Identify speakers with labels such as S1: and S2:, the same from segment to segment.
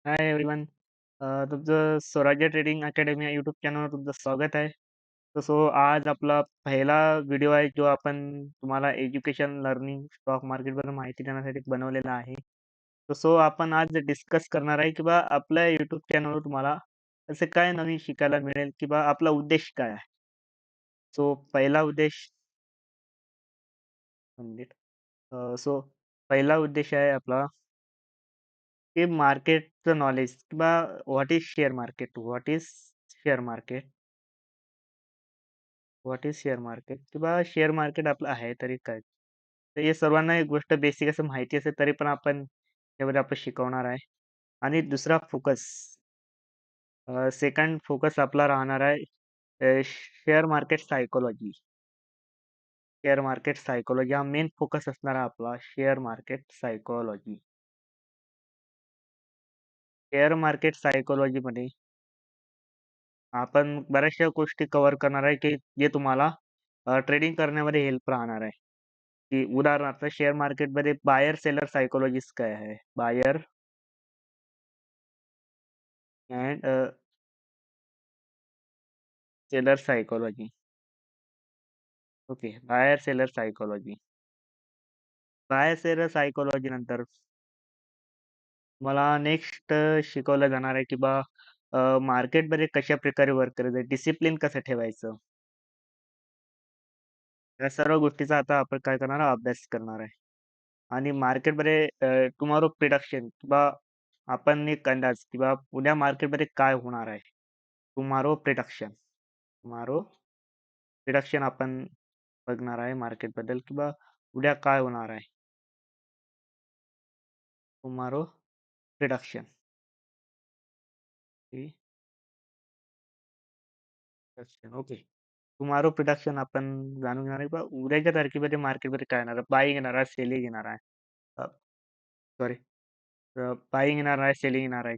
S1: Hi everyone. तुमचं स्वराज्य trading academy या यूट्यूब चॅनलवर तुमचं स्वागत आहे. आज आपला पहिला व्हिडिओ आहे जो आपण तुम्हाला एज्युकेशन, लर्निंग, स्टॉक मार्केटबद्दल माहिती देण्यासाठी बनवलेला आहे. आपण आज डिस्कस करणार आहे की आपल्या यूट्यूब चॅनलवर तुम्हाला असे काय नवीन शिकायला मिळेल की आपला उद्देश काय आहे. पहिला उद्देश 1 मिनिट. पहिला उद्देश आहे आपला की मार्केटचं knowledge what is share market? Share market? What is share market? Share market आपलं आहे तरी काय? तर हे सर्वांना एक गोष्ट बेसिक असं माहिती असेल तरी पण आपण त्यामध्ये आपण शिकवणार आहे. आणि दुसरा फोकस सेकंड फोकस आपला राहणार आहे share market psychology. Share market psychology हा मेन फोकस असणार आहे आपला share market psychology. Share market सायकॉलॉजीमध्ये आपण बऱ्याचशा गोष्टी कव्हर करणार आहे की जे तुम्हाला ट्रेडिंग करण्यामध्ये हेल्प राहणार आहे. की उदाहरणार्थ शेअर मार्केटमध्ये बायर सेलर सायकॉलॉजिस्ट काय आहे? Buyer and seller psychology. Okay. Buyer seller psychology. Buyer seller psychology नंतर मला नेक्स्ट शिकवलं जाणार आहे की मार्केटमध्ये कशाप्रकारे वर्क करायचं, डिसिप्लिन कसं ठेवायचं. या सर्व गोष्टीचा आता आपण काय करणार आहोत, अभ्यास करणार आहे. आणि मार्केटमध्ये टुमॉरो प्रिडिक्शन आपण एक अंदाज उद्या मार्केटमध्ये काय होणार आहे. Tomorrow prediction. टुमॉरो प्रिडिक्शन आपण बघणार आहे मार्केटबद्दल उद्या काय होणार आहे. Tomorrow prediction. Okay. Tomorrow prediction आपण जाणून घेणार आहे उद्याच्या तारखेमध्ये मार्केटमध्ये काय येणार आहे. बायिंग येणार आहे, सेलिंग येणार आहे. सॉरी. बायिंग येणार आहे, सेलिंग येणार आहे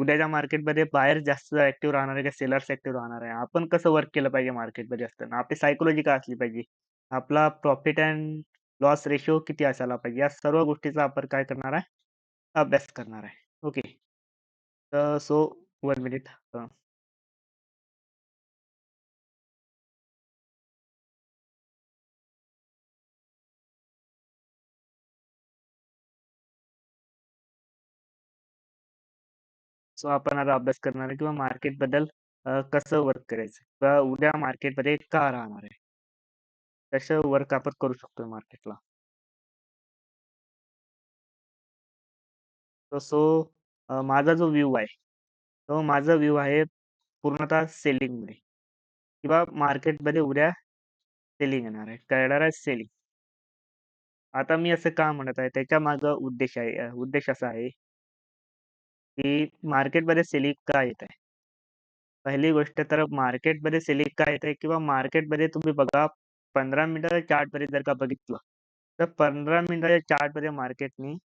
S1: उद्याच्या मार्केटमध्ये बायर्स जास्त ऍक्टिव्ह राहणार आहे का सेलर्स ऍक्टिव्ह राहणार आहे. आपण कसं वर्क केलं पाहिजे मार्केटमध्ये असताना. आपली सायकॉलॉजी काय असली पाहिजे. आपला प्रॉफिट अँड लॉस रेशो किती असायला पाहिजे. या सर्व गोष्टीचा आपण काय करणार आहे, अभ्यास करणार आहे. ओके. तर 1 मिनिट. आपण आता अभ्यास करणार आहे मार्केटबद्दल कसं वर्क करायचं उद्या मार्केटमध्ये का राहणार आहे. कसं वर्क आपण करू शकतो मार्केटला. तर माझा जो व्ह्यू आहे, तो माझा व्ह्यू आहे पूर्णतः सेलिंगमध्ये मार्केटमध्ये उद्या सेलिंग येणार आहे. करणार आहे सेलिंग. आता मी असं का म्हणत आहे त्याच्या मागे उद्देश असा आहे, की मार्केटमध्ये सेलिंग का येत आहे? पहिली गोष्ट तर मार्केटमध्ये सेलिंग का येत आहे मार्केटमध्ये तुम्ही बघा 15 मिनिटाच्या चार्टमध्ये जर का बघितलं, तर 15 मिनिटाच्या चार्टमध्ये मार्केटनी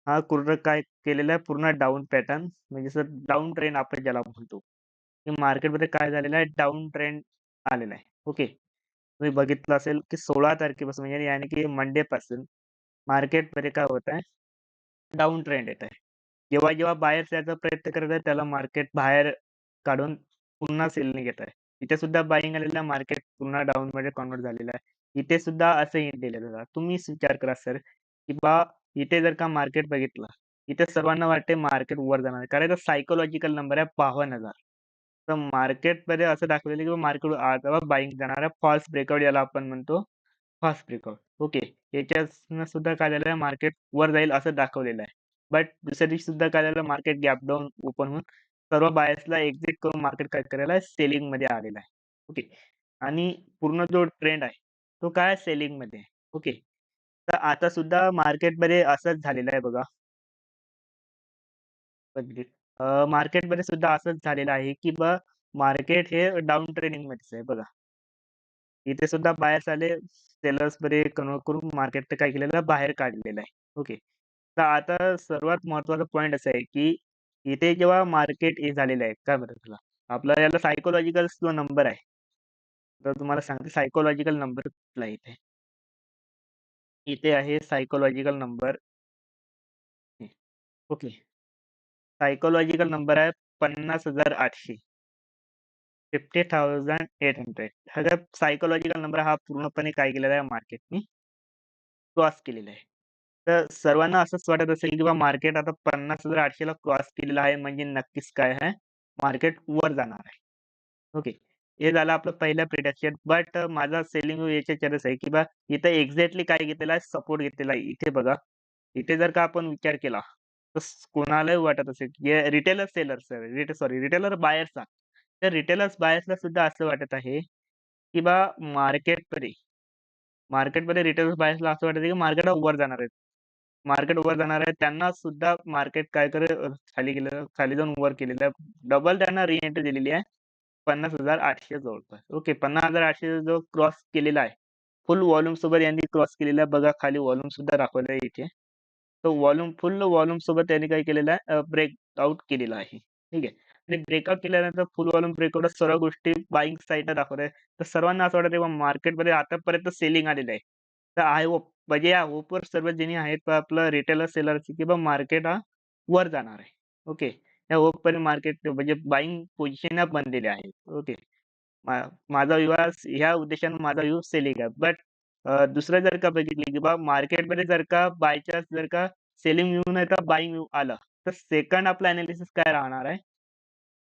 S1: हा पूर्ण काय केलेला आहे, पूर्ण डाउन पॅटर्न म्हणजे जसं डाउन ट्रेंड आपण ज्याला म्हणतो. की मार्केटमध्ये काय झालेलं आहे, डाउन ट्रेंड आलेला आहे. ओके. तुम्ही बघितलं असेल की 16 तारखेपासून म्हणजे यानी की मंडेपासून मार्केटमध्ये काय होत आहे, डाउन ट्रेंड येत आहे. जेव्हा बाहेर यायचा प्रयत्न करत आहे, त्याला मार्केट बाहेर काढून पुन्हा सेलने घेत आहे. इथे सुद्धा बायिंग आलेलं आहे, मार्केट पुन्हा डाउनमध्ये कन्व्हर्ट झालेलं आहे. इथे सुद्धा असं हिंट दिलेलं आहे. तुम्हीच विचार करा सर, की इथे जर का मार्केट बघितलं, इथे सर्वांना वाटते मार्केट वर जाणार आहे. कारण तो सायकॉलॉजिकल नंबर आहे 52,000. तर मार्केटमध्ये असं दाखवलेलं आहे, की मार्केट आता बायिंग जाणार आहे. फॉल्स ब्रेकआउट याला आपण म्हणतो, फॉल्स ब्रेकआउट. ओके. याच्यातनं सुद्धा काय झालेलं आहे, मार्केट वर जाईल असं दाखवलेलं आहे. बट दुसऱ्या दिवशी सुद्धा काय झालं, मार्केट गॅप डाउन ओपन होऊन सर्व बायर्सला एक्झिट करून मार्केट काय करायला आहे, सेलिंगमध्ये आलेलं आहे. ओके. आणि पूर्ण जो ट्रेंड आहे, तो काय सेलिंगमध्ये आहे. ओके. तर आता सुद्धा मार्केटमध्ये असंच झालेलं आहे बघा. अगदी. मार्केटमध्ये सुद्धा असंच झालेलं आहे, की मार्केट हे डाउन ट्रेंडिंगमध्येच आहे बघा. इथे सुद्धा बायर्स आले, सेलर्समध्ये कन्व्हर्ट करून मार्केट काय केलेलं आहे, बाहेर काढलेलं आहे. ओके. तर आता सर्वात महत्त्वाचा पॉइंट असा आहे, की इथे जेव्हा मार्केट हे झालेलं आहे, काय म्हणतात त्याला? आपला याला सायकॉलॉजिकल जो नंबर आहे, तर तुम्हाला सांगते सायकॉलॉजिकल नंबर कुठला आहे इथे. इथे आहे psychological number. Okay. Psychological number आहे 50,800. 50,800. हा सायकॉलॉजिकल नंबर हा पूर्णपणे काय केलेला आहे मार्केटनी क्रॉस केलेला आहे. तर सर्वांना असंच वाटत असेल, की मार्केट आता 50,800 ला क्रॉस केलेला आहे म्हणजे नक्कीच काय आहे, मार्केट वर जाणार आहे. ओके. हे झालं आपलं पहिलं प्रिडिक्शन. बट माझा सेलिंग व्यू याच्यावरच आहे, की इथं एक्झॅक्टली काय घेतलेला आहे, सपोर्ट घेतलेला आहे. इथे बघा, इथे जर का आपण विचार केला, तर कोणालाही वाटत असेल, की रिटेलर सेलर्स सॉरी रिटेलर बायर्सचा. तर रिटेलर्स बायर्सला सुद्धा असं वाटत आहे, की मार्केटमध्ये मार्केटमध्ये रिटेलर्स बायर्सला असं वाटत आहे, की मार्केट वर जाणार आहे. मार्केट वर जाणार आहे. त्यांना सुद्धा मार्केट काय करेल खाली गेलं, खाली जाऊन वर केलेलं आहे. डबल त्यांना री-एंट्री दिलेली आहे. 50,800 जवळपास. ओके. 50,800 जो क्रॉस केलेला आहे. फुल व्हॉल्यूम सोबत यांनी क्रॉस केलेला आहे. बघा खाली व्हॉल्यूम सुद्धा दाखवलं आहे इथे. तो फुल व्हॉल्यूम सोबत त्यांनी काय केलेलं आहे ब्रेकआउट केलेला आहे. ठीक आहे. आणि ब्रेकआउट केल्यानंतर फुल व्हॉल्यूम ब्रेकआउट सर्व गोष्टी बायिंग साइडला दाखवत आहे. तर सर्वांना असं वाटतं मार्केटमध्ये आतापर्यंत सेलिंग आलेलं आहे. तर आय होप म्हणजे या होपवर सर्व जणी आहेत आपलं रिटेलर सेलरची की मार्केट हा वर जाणार आहे. ओके. या होपपर्यंत मार्केट म्हणजे बायिंग पोझिशन बनलेल्या आहेत. ओके. माझा विश्वास ह्या उद्देशाने माझा व्ह्यू सेलिंग आहे. बट दुसरं जर का बघितलं, की मार्केटमध्ये जर का बाय चान्स जर का सेलिंग व्ह्यू नाही तर बायिंग व्ह्यू आला, तर सेकंड आपलं एनालिसिस काय राहणार आहे?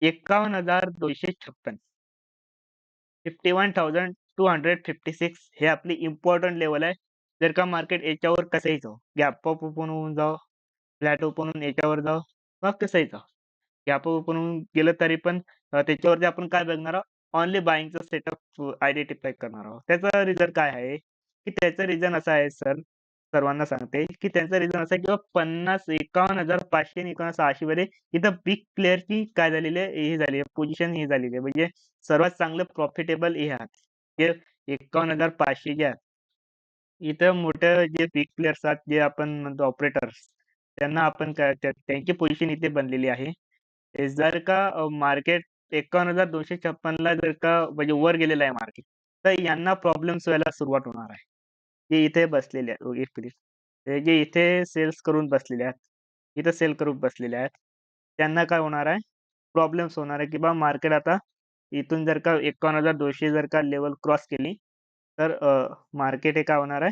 S1: 51,256 51,256 हे आपली इम्पोर्टंट लेव्हल आहे. जर का मार्केट याच्यावर कसंही जाओ, गॅप अप ओपन होऊन जाओ, फ्लॅट ओपन होऊन याच्यावर जाओ, मग कसंही जाओ. गॅप ओपन होऊन गेलं तरी पण त्याच्यावरती आपण काय बघणार आहोत? ओन्ली बायिंगचा सेटअप आयडेंटिफाय करणार आहोत. त्याचं रिझन काय आहे? की त्याचं रिझन असं आहे सर, सर्वांना सांगते, की त्याचं रिझन असं आहे की 51,500 आणि 51,600 मध्ये इथं बिग प्लेयरची काय झालेली आहे, हे झाली आहे, पोझिशन ही झालेली आहे. म्हणजे सर्वात चांगलं प्रॉफिटेबल हे आहात. जे 51,500 जे आहेत, इथं मोठे जे बिग प्लेयर्स आहेत, जे आपण म्हणतो ऑपरेटर्स, त्यांना आपण काय त्यांची पोझिशन इथे बनलेली आहे. जर का मार्केट 51,256 ला जर का म्हणजे वर गेलेलं आहे मार्केट, तर यांना प्रॉब्लेम्स व्हायला सुरुवात होणार आहे. जे इथे बसलेले आहेत वगैरे ते जे इथे सेल्स करून बसलेले आहेत, इथं सेल करून बसलेले आहेत, त्यांना काय होणार आहे? प्रॉब्लेम्स होणार आहे, की मार्केट आता इथून जर का 51,200 जर का लेव्हल क्रॉस केली, तर मार्केट हे काय होणार आहे?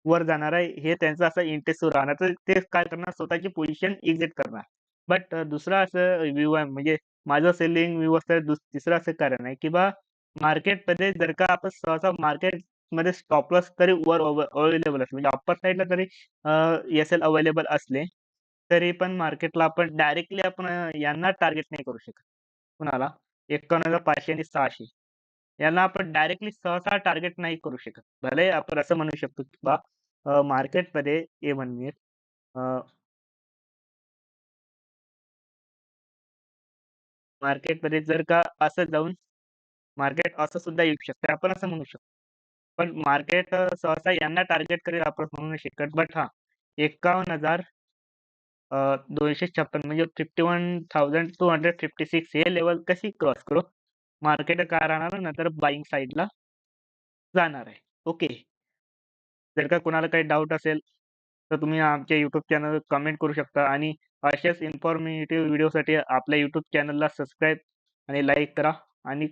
S1: वर जाणार आहे. हे त्यांचं असं इंटेन्सिव्ह राहणार. तर ते काय करणार? स्वतःची पोझिशन एक्झिट करणार. बट दुसरा असं व्ह्यू आहे म्हणजे माझं सेलिंग व्ह्यू असतं तिसरं असं कारण आहे, की मार्केटमध्ये जर का आपण सहसा मार्केटमध्ये स्टॉप लॉस तरी वर अवेलेबल असले म्हणजे अप्पर साइडला तरी एस-एल अवेलेबल असले, तरी पण मार्केटला आपण डायरेक्टली आपण यांना टार्गेट नाही करू शकत. कुणाला? 51,500 आणि 600 यांना आपण डायरेक्टली सहसा टार्गेट नाही करू शकत. भले आपण असं म्हणू शकतो, की मार्केटमध्ये 1 मिनिट मार्केटमध्ये जर का असं जाऊन मार्केट असं सुद्धा येऊ शकते. आपण असं म्हणू शकतो. पण मार्केट सहसा यांना टार्गेट करेल आपण म्हणू नाही शकत. बट हां, 51,000 256 म्हणजे 51,256 हे लेव्हल कशी क्रॉस करू? मार्केट काय राहणार नंतर बायिंग साइडला जाणार आहे. ओके. जर का कुणाला काही डाउट असेल, तर तुम्ही आमच्या YouTube चॅनलवर कमेंट करू शकता आणि अशाच इन्फॉर्मेटिव्ह व्हिडिओसाठी आपल्या YouTube चॅनलला सबस्क्राईब आणि लाईक करा आणि